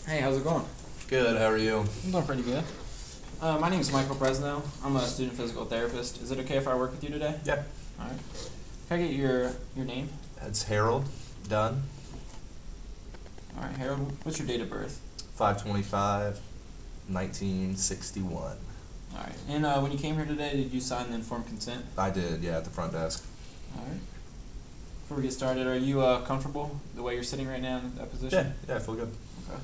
Hey, how's it going? Good, how are you? I'm doing pretty good. My name is Michael Presno. I'm a student physical therapist. Is it okay if I work with you today? Yeah. All right. Can I get your name? It's Harold Dunn, All right, Harold. What's your date of birth? 5/25, 1961. All right. And when you came here today, did you sign the informed consent? I did, yeah, at the front desk. All right. Before we get started, are you comfortable the way you're sitting right now in that position? Yeah, I feel good. Okay.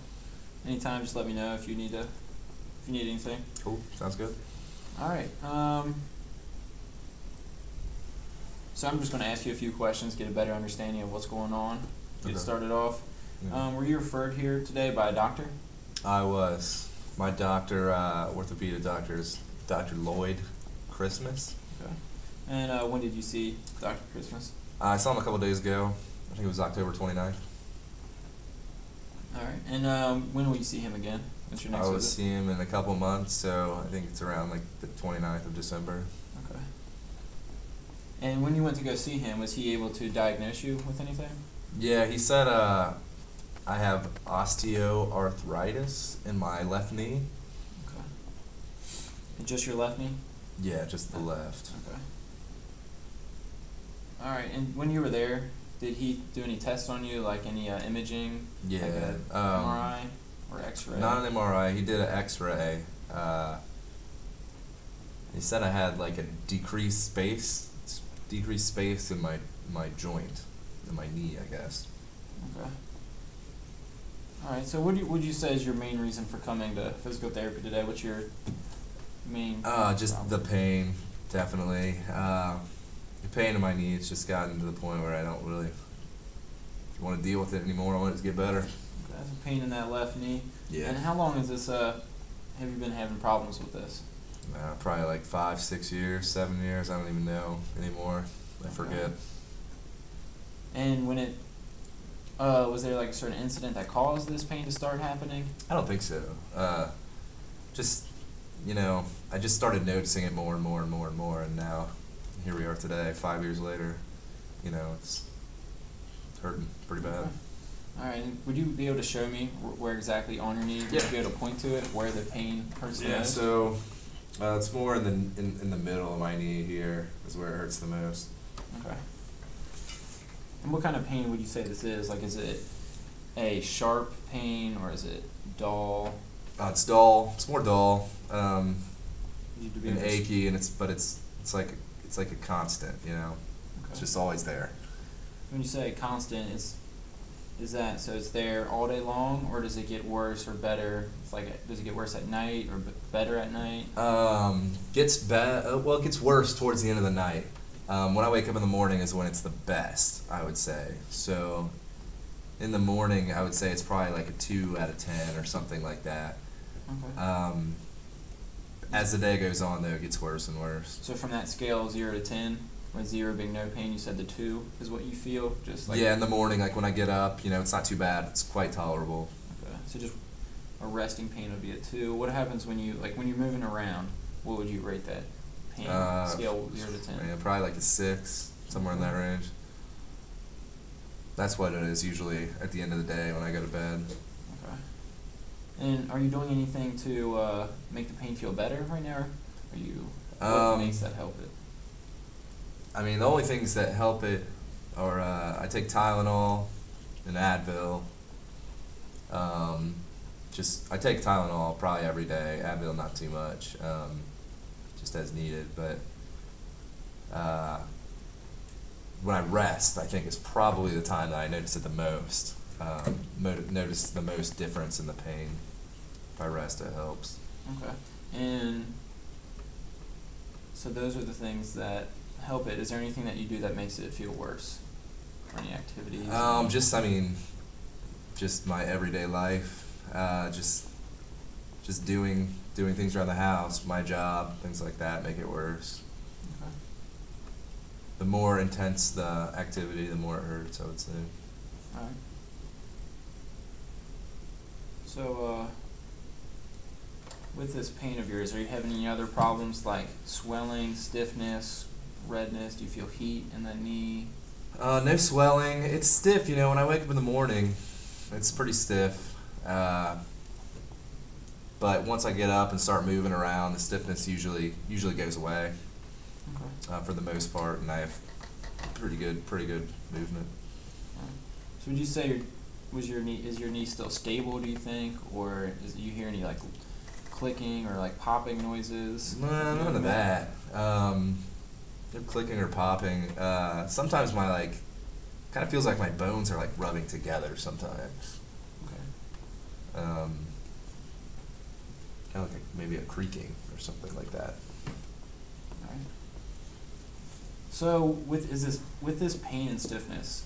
Anytime, just let me know if you need anything. Cool, sounds good. All right. So I'm just going to ask you a few questions, get a better understanding of what's going on. Get Okay. started off. Yeah. Were you referred here today by a doctor? I was. My doctor, orthopedic doctor is Dr. Lloyd Christmas. Okay. And when did you see Dr. Christmas? I saw him a couple days ago. I think it was October 29th. All right. And when will you see him again? What's your next I will visit? see him in a couple months, so I think it's around like the 29th of December. Okay. And when you went to go see him, was he able to diagnose you with anything? Yeah, he said I have osteoarthritis in my left knee. Okay. And just your left knee? Yeah, just the left. Okay. All right. And when you were there, did he do any tests on you, like any imaging? Yeah, Like a MRI or X-ray? Not an MRI. He did an X-ray. He said I had like a decreased space in my joint, in my knee, I guess. Okay. All right. So what would you say is your main reason for coming to physical therapy today? What's your main? Just problem? the pain, definitely. The pain in my knee. It's just gotten to the point where I don't really want to deal with it anymore. I want it to get better. Okay, that's a pain in that left knee. Yeah. And how long is this? Have you been having problems with this? Probably like 5, 6 years, 7 years. I don't even know anymore. I forget. And when it was there like a certain incident that caused this pain to start happening? I don't think so. Just, I just started noticing it more and more and more and more, and now here we are today, 5 years later. It's hurting pretty bad. Okay. All right. And would you be able to show me where exactly on your knee? Would Yeah. you be able to point to it where the pain hurts the Yeah, most? so it's more in the middle of my knee here is where it hurts the most. Okay. And what kind of pain would you say this is? Like, is it a sharp pain or is it dull? It's dull. It's more dull. Would you be And able to achy, and it's like a constant. It's Okay. just always there. When you say constant, is that so it's there all day long, or does it get worse or better? It's like, does it get worse at night or better at night? Well, it gets worse towards the end of the night. When I wake up in the morning is when it's the best, I would say. So in the morning, I would say it's probably like a 2 out of 10 or something like that. Okay. As the day goes on, though, it gets worse and worse. So from that scale, 0 to 10, with 0 being no pain, you said the 2 is what you feel, just like Yeah, in the morning, like when I get up, it's not too bad. It's quite tolerable. Okay. So just a resting pain would be a 2. What happens when when you're moving around? What would you rate that pain scale 0 to 10? Yeah, probably like a 6, somewhere in that range. That's what it is usually at the end of the day when I go to bed. Okay. And are you doing anything to make the pain feel better right now? Or are you? What makes that help it? I mean, the only things that help it are I take Tylenol and Advil. I take Tylenol probably every day. Advil not too much, just as needed. But when I rest, I think is probably the time that I notice it the most. Notice the most difference in the pain. If I rest, it helps. Okay. And so those are the things that help it. Is there anything that you do that makes it feel worse? Or any activities? Just my everyday life. Just doing things around the house, my job, things like that make it worse. Okay. The more intense the activity, the more it hurts, I would say. All right. So, with this pain of yours, are you having any other problems like swelling, stiffness, redness? Do you feel heat in the knee? No swelling. It's stiff, when I wake up in the morning, it's pretty stiff. But once I get up and start moving around, the stiffness usually goes away Okay. for the most part, and I have pretty good movement. So would you say is your knee still stable, do you think, or do you hear any like clicking or like popping noises? No, none of that. No clicking or popping. Sometimes my kind of feels like my bones are like rubbing together sometimes. Okay. Kind of like maybe a creaking or something like that. All right. So with this pain and stiffness,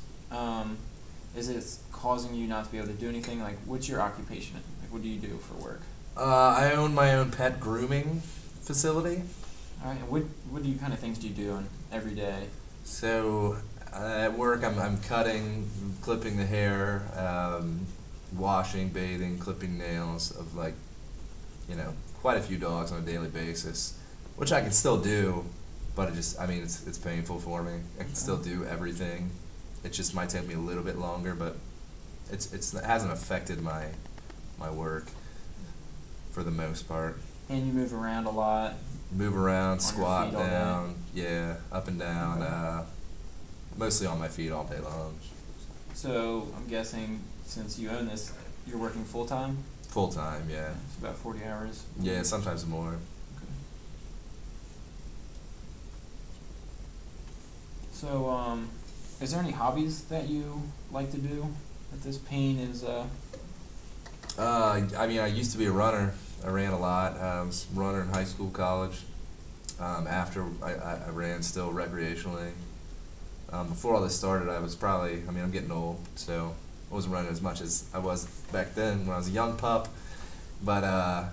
is it causing you not to be able to do anything? Like, what's your occupation? Like, what do you do for work? I own my own pet grooming facility. All right. And what kind of things do you do every day? So at work, I'm cutting, clipping the hair, washing, bathing, clipping nails of quite a few dogs on a daily basis, which I can still do, but it's painful for me. I can still do everything. It just might take me a little bit longer, but it hasn't affected my work for the most part. And you move around a lot. Move around, On your squat feet all day? down, yeah, up and down. Okay. Mostly on my feet all day long. So I'm guessing since you own this, you're working full time. Full time, yeah. It's about 40 hours. Yeah, sometimes more. Okay. So, is there any hobbies that you like to do that this pain is? I used to be a runner. I ran a lot. I was a runner in high school, college. After I ran still recreationally. Before all this started, I was probably, I'm getting old, so I wasn't running as much as I was back then when I was a young pup. But I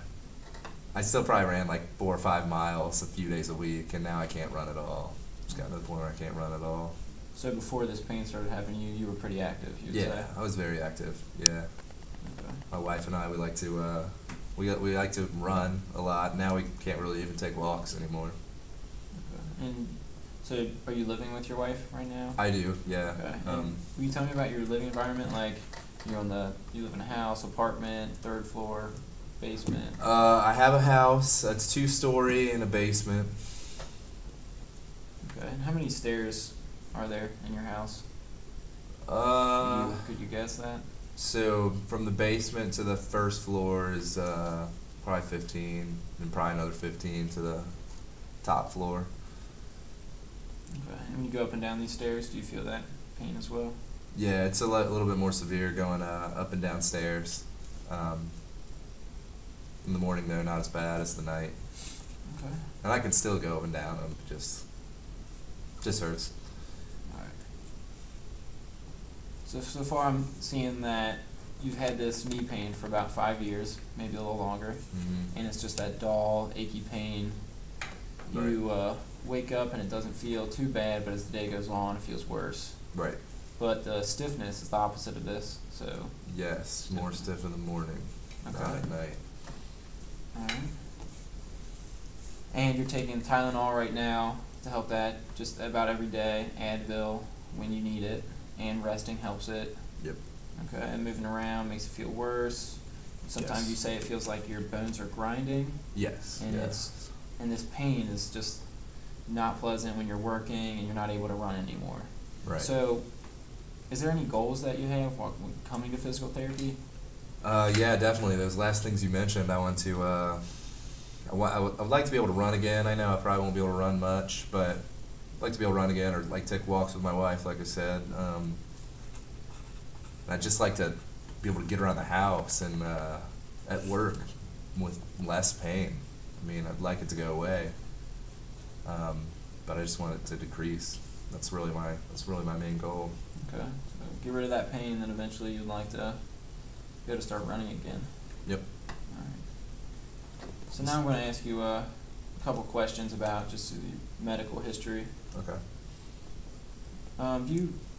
still probably ran like 4 or 5 miles a few days a week, and now I can't run at all. It's gotten to the point where I can't run at all. So before this pain started happening, you were pretty active, you'd say? Yeah, I was very active, yeah. Okay. My wife and I, we like to run a lot. Now we can't really even take walks anymore. Okay. And so, are you living with your wife right now? I do, yeah. Okay. And will you tell me about your living environment? Like, you live in a house, apartment, 3rd floor, basement. I have a house that's 2-story and a basement. Okay. And how many stairs are there in your house? Could you guess that? So from the basement to the 1st floor is probably 15, and probably another 15 to the top floor. Okay. And when you go up and down these stairs, do you feel that pain as well? Yeah, it's a little bit more severe going up and down stairs. In the morning though, not as bad as the night. Okay. And I can still go up and down them, just hurts. Alright. So far I'm seeing that you've had this knee pain for about 5 years, maybe a little longer, Mm-hmm. and it's just that dull, achy pain. Right. You wake up and it doesn't feel too bad, but as the day goes on, it feels worse. Right. But the stiffness is the opposite of this, so. Yes, more stiff in the morning, Okay. not at night. Alright. And you're taking Tylenol right now to help that just about every day, Advil when you need it, and resting helps it. Yep. Okay, and moving around makes it feel worse. Sometimes Yes. you say it feels like your bones are grinding, Yes. and Yes. and this pain is just not pleasant when you're working and you're not able to run anymore. Right. So, is there any goals that you have when coming to physical therapy? Yeah, definitely. Those last things you mentioned, I want to. I would like to be able to run again. I know I probably won't be able to run much, but I'd like to be able to run again, or like take walks with my wife, like I said. I'd just like to be able to get around the house and at work with less pain. I'd like it to go away, but I just want it to decrease. That's really my main goal. Okay, so get rid of that pain, and then eventually you'd like to be able to start running again. Yep. Alright. So now I'm going to ask you a couple questions about just the medical history. Okay.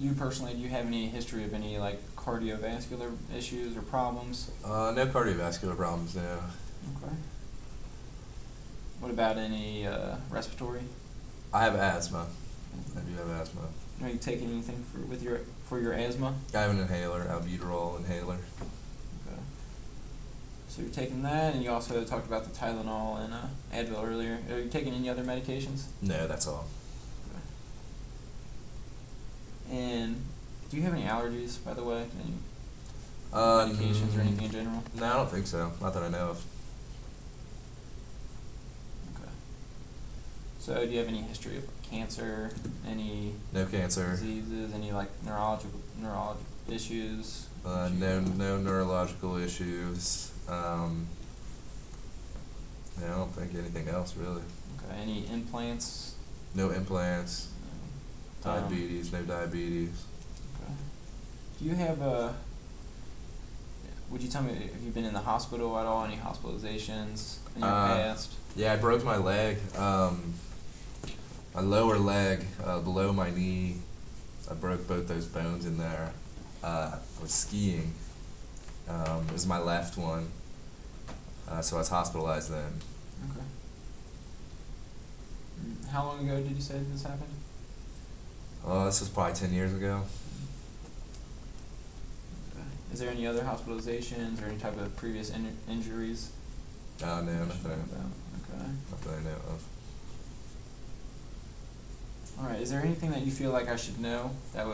You personally, do you have any history of any like cardiovascular issues or problems? No cardiovascular problems, no. Okay. What about any respiratory? I have asthma. I do have asthma. Are you taking anything for your asthma? I have an inhaler, albuterol inhaler. Okay. So you're taking that, and you also talked about the Tylenol and Advil earlier. Are you taking any other medications? No, that's all. Okay. And do you have any allergies, by the way? Any medications or anything in general? No, I don't think so. Not that I know of. Okay. So do you have any history of cancer? Any No cancer. diseases? Any like neurological issues? No neurological issues. Yeah, I don't think anything else really. Okay. Any implants? No implants. No. Diabetes. No diabetes. Okay. Do you have would you tell me if you've been in the hospital at all? Any hospitalizations in your past? Yeah, I broke my leg. My lower leg, below my knee. I broke both those bones in there. I was skiing. It was my left one. So I was hospitalized then. Okay. How long ago did you say this happened? This was probably 10 years ago. Okay. Is there any other hospitalizations or any type of previous injuries? No, that you nothing. should know about? Okay. Nothing I know of. All right. Is there anything that you feel like I should know that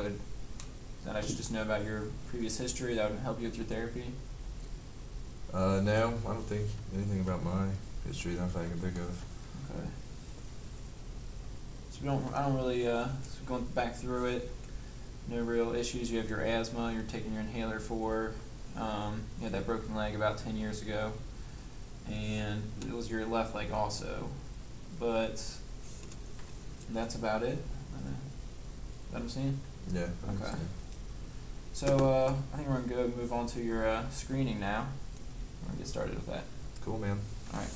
I should just know about your previous history that would help you with your therapy? No, I don't think anything about my history that I can think of. Okay. So I don't really, so going back through it, no real issues. You have your asthma, you're taking your inhaler for, you had that broken leg about 10 years ago, and it was your left leg also. But that's about it. That I'm seeing? Yeah. I think Okay. so. So I think we're going to go move on to your screening now. We're going to get started with that. Cool, man. All right.